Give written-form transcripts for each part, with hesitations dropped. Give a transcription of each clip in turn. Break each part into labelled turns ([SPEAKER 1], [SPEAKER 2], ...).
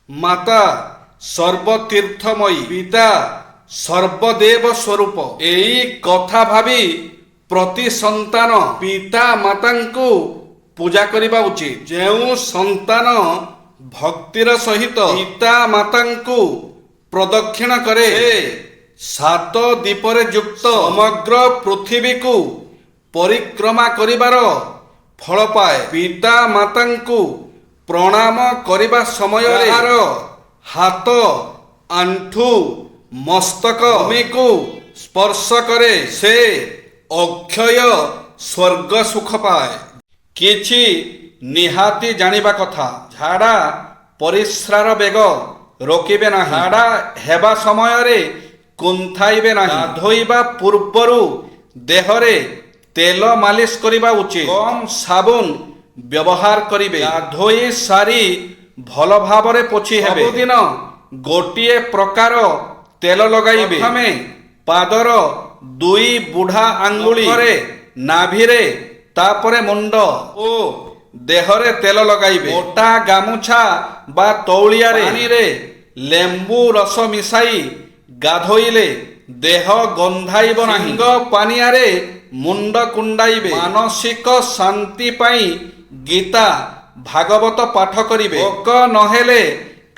[SPEAKER 1] মাতা সর্বতীর্থময়ী, পিতা সর্বদেব স্বরূপ। এই কথা ভাবি প্রতি সন্তান পিতা মাতাଙ୍କୁ ପୂଜା କରିବା ଉଚିତ। ଯେଉଁ ସନ୍ତାନ ଭକ୍ତିର ସହିତ ପିତା ମାତାଙ୍କୁ ପ୍ରଦକ୍ଷିଣ କରେ ସେ 7 ଦୀପରେ ଯୁକ୍ତ ସମଗ୍ର ପୃଥିବୀକୁ ପରିକ୍ରମା କରିବାର ଫଳ ପାଏ। ପିତା ମାତାଙ୍କୁ ପ୍ରଣାମ କରିବା ସମୟରେ ଏହାର ହାତ, ଆଣ୍ଠୁ, ମସ୍ତକ ଭୂମିକୁ ସ୍ପର୍ଶ କରେ ସେ ଅକ୍ଷୟ ସ୍ୱର୍ଗ ସୁଖ ପାଏ। କିଛି ନିହାତି ଜାଣିବା କଥା, ଝାଡ଼ା ପରିସ୍ରାର ବେଗ ରୋକିବେ ନାହିଁ। ଝାଡ଼ା ହେବା ସମୟରେ କୁନ୍ଥାଇବେ ନାହିଁ। ଗାଧୋଇବା ପୂର୍ବରୁ ଦେହରେ ତେଲ ମାଲିସ କରିବା ଉଚିତ। କମ୍ ସାବୁନ ବ୍ୟବହାର କରିବେ। ଗାଧୋଇ ସାରି ଭଲ ଭାବରେ ପୋଛି ହେବେ। ସବୁଦିନ ଗୋଟିଏ ପ୍ରକାର ତେଲ ଲଗାଇବେ। ପ୍ରଥମେ ପାଦର 2 ବୁଢ଼ା ଆଙ୍ଗୁଳିରେ, ନାଭିରେ, ତାପରେ ମୁଣ୍ଡ ଓ ଦେହରେ ତେଲ ଲଗାଇବେ। ମୋଟା ଗାମୁଛା ବା ତଉଳିଆରେ ପାଣିରେ ଲେମ୍ବୁ ରସ ମିଶାଇ ଗାଧୋଇଲେ ଦେହ ଗନ୍ଧାଇବ ନାହିଁ। ଶିଙ୍ଗ ପାନିଆରେ ମୁଣ୍ଡ କୁଣ୍ଡାଇବେ। ମାନସିକ ଶାନ୍ତି ପାଇଁ ଗୀତା ଭାଗବତ ପାଠ କରିବେ। ଭୋକ ନହେଲେ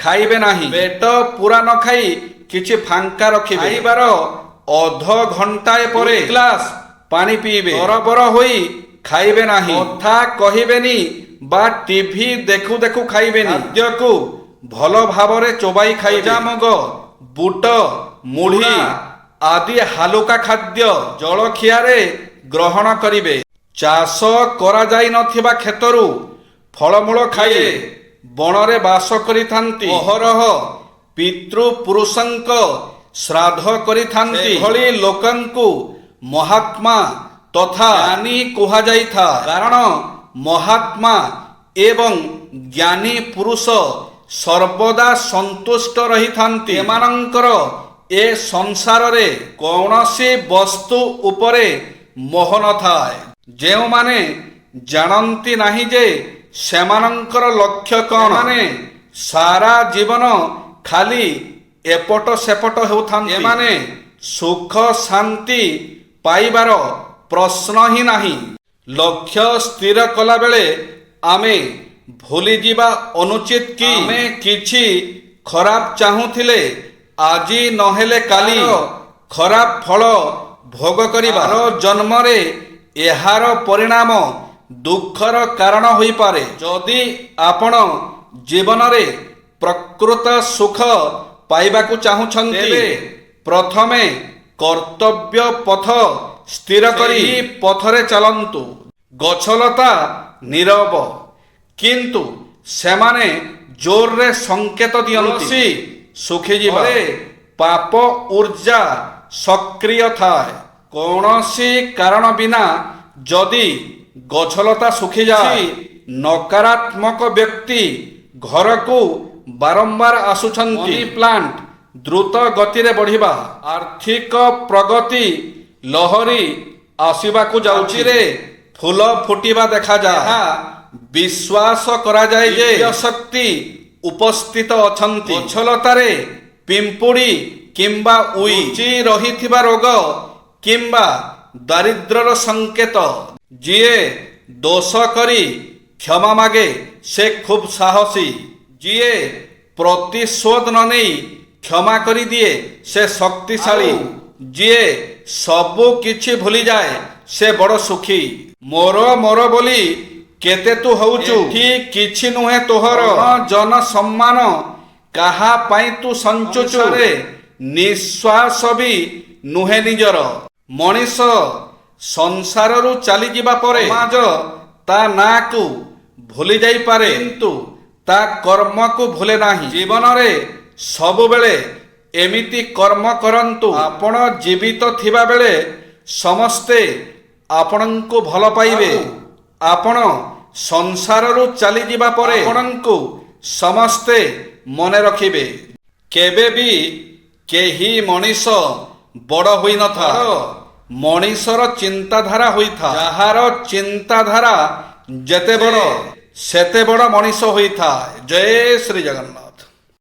[SPEAKER 1] ଖାଇବେ ନାହିଁ। ପେଟ ପୂରା ନ ଖାଇ କିଛି ଫାଙ୍କା ରଖିବେ। ଖାଇବାର ଅଧ ଘଣ୍ଟାଏ ପରେ ଗ୍ଲାସ ପାଣି ପିଇବେ। ତରବର ହୋଇ ଖାଇବେ ନାହିଁ। କଥା କହିବେନି ବା ଟିଭି ଦେଖୁ ଦେଖୁ ଖାଇବେନି। ଖାଦ୍ୟକୁ ଭଲ ଭାବରେ ଚୋବାଇ ଖାଇବେ। ମୁଗ, ବୁଟ, ମୁଢ଼ି ଆଦି ହାଲୁକା ଖାଦ୍ୟ ଜଳଖିଆରେ ଗ୍ରହଣ କରିବେ। ଚାଷ କରାଯାଇ ନଥିବା କ୍ଷେତରୁ ଫଳମୂଳ ଖାଇ ବଣରେ ବାସ କରିଥାନ୍ତି। ଅହରହ ପିତୃପୁରୁଷଙ୍କ ଶ୍ରାଦ୍ଧ କରିଥାନ୍ତି। ଏଭଳି ଲୋକଙ୍କୁ ମହାତ୍ମା ତଥା ଜ୍ଞାନୀ କୁହାଯାଇଥାଏ। କାରଣ ମହାତ୍ମା ଏବଂ ଜ୍ଞାନୀ ପୁରୁଷ ସର୍ବଦା ସନ୍ତୁଷ୍ଟ ରହିଥାନ୍ତି। ଏମାନଙ୍କର ଏ ସଂସାରରେ କୌଣସି ବସ୍ତୁ ଉପରେ ମୋହ ନଥାଏ। ଯେଉଁମାନେ ଜାଣନ୍ତି ନାହିଁ ଯେ ସେମାନଙ୍କର ଲକ୍ଷ୍ୟ କ'ଣ, ସେମାନେ ସାରା ଜୀବନ ଖାଲି ଏପଟ ସେପଟ ହେଉଥାନ୍ତି। ଏମାନେ ସୁଖ ଶାନ୍ତି ପାଇବାର ପ୍ରଶ୍ନ ହିଁ ନାହିଁ। ଲକ୍ଷ୍ୟ ସ୍ଥିର କଲାବେଳେ ଆମେ ଭୁଲିଯିବା ଅନୁଚିତ କି ଆମେ କିଛି ଖରାପ ଚାହୁଁଥିଲେ ଆଜି ନହେଲେ କାଲି ଖରାପ ଫଳ ଭୋଗ କରିବା। ଜନ୍ମରେ ଏହାର ପରିଣାମ ଦୁଃଖର କାରଣ ହୋଇପାରେ। ଯଦି ଆପଣ ଜୀବନରେ ପ୍ରକୃତ ସୁଖ ପାଇବାକୁ ଚାହୁଁଛନ୍ତି ତେବେ ପ୍ରଥମେ କର୍ତ୍ତବ୍ୟ ପଥ ସ୍ଥିର କରି ପଥରେ ଚାଲନ୍ତୁ। ଗଛଲତା ନୀରବ, କିନ୍ତୁ ସେମାନେ ଜୋରରେ ସଂକେତ ଦିଅନ୍ତି ଶୁଖିଯିବା। ପାପ ଉର୍ଜା ସକ୍ରିୟ ଥାଏ। କୌଣସି କାରଣ ବିନା ଯଦି ଗଛଲତା ଶୁଖିଯାଏ, ନକାରାତ୍ମକ ବ୍ୟକ୍ତି ଘରକୁ ବାରମ୍ବାର ଆସୁଛନ୍ତି। ମନି ପ୍ଲାଣ୍ଟ ଦ୍ରୁତ ଗତିରେ ବଢ଼ିବା, ଆର୍ଥିକ ପ୍ରଗତି ଲହରୀ ଆସିବାକୁ ଯାଉଛି। ଫୁଲ ଫୁଟିବା ଦେଖାଯାଏ। ଏହା ବିଶ୍ୱାସ କରାଯାଏ ଯେ ଶକ୍ତି ଉପସ୍ଥିତ ଅଛନ୍ତି। ଗଛଲତାରେ ପିମ୍ପୁଡ଼ି କିମ୍ବା ଉଇ ରହିଥିବା ରୋଗ କିମ୍ବା ଦାରିଦ୍ର୍ୟର ସଂକେତ। ଯିଏ ଦୋଷ କରି କ୍ଷମା ମାଗେ ସେ ଖୁବ୍ ସାହସୀ। ଯିଏ ପ୍ରତିଶୋଧ ନ ନେଇ କ୍ଷମା କରିଦିଏ ସେ ଶକ୍ତିଶାଳୀ। ଯିଏ ସବୁ କିଛି ଭୁଲିଯାଏ ସେ ବଡ଼ ସୁଖୀ। ମୋର ମୋର ବୋଲି କେତେ ତୁ ହଉଛୁ, ଏଠି କିଛି ନୁହେଁ ତୋହର। ଜନ ସମ୍ମାନ କାହା ପାଇଁ ତୁ ସଞ୍ଚୁଛୁ? ନିଶ୍ୱାସ ବି ନୁହେଁ ନିଜର। ମଣିଷ ସଂସାରରୁ ଚାଲିଯିବା ପରେ ସମାଜ ତା ନାଁକୁ ଭୁଲି ଯାଇପାରେ, କିନ୍ତୁ ତା କର୍ମକୁ ଭୁଲେ ନାହିଁ। ଜୀବନରେ ସବୁବେଳେ ଏମିତି କର୍ମ କରନ୍ତୁ, ଆପଣ ଜୀବିତ ଥିବାବେଳେ ସମସ୍ତେ ଆପଣଙ୍କୁ ଭଲ ପାଇବେ। ଆପଣ ସଂସାରରୁ ଚାଲିଯିବା ପରେ ଆପଣଙ୍କୁ ସମସ୍ତେ ମନେ ରଖିବେ। କେବେ ବି କେହି ମଣିଷ ବଡ଼ ହୋଇନଥାଏ। ମଣିଷର ଚିନ୍ତାଧାରା ହୋଇଥାଏ। ଯାହାର ଚିନ୍ତାଧାରା ଯେତେ ବଡ଼ ସେତେ ବଡ଼ ମଣିଷ ହୋଇଥାଏ। ଜୟ ଶ୍ରୀ ଜଗନ୍ନାଥ।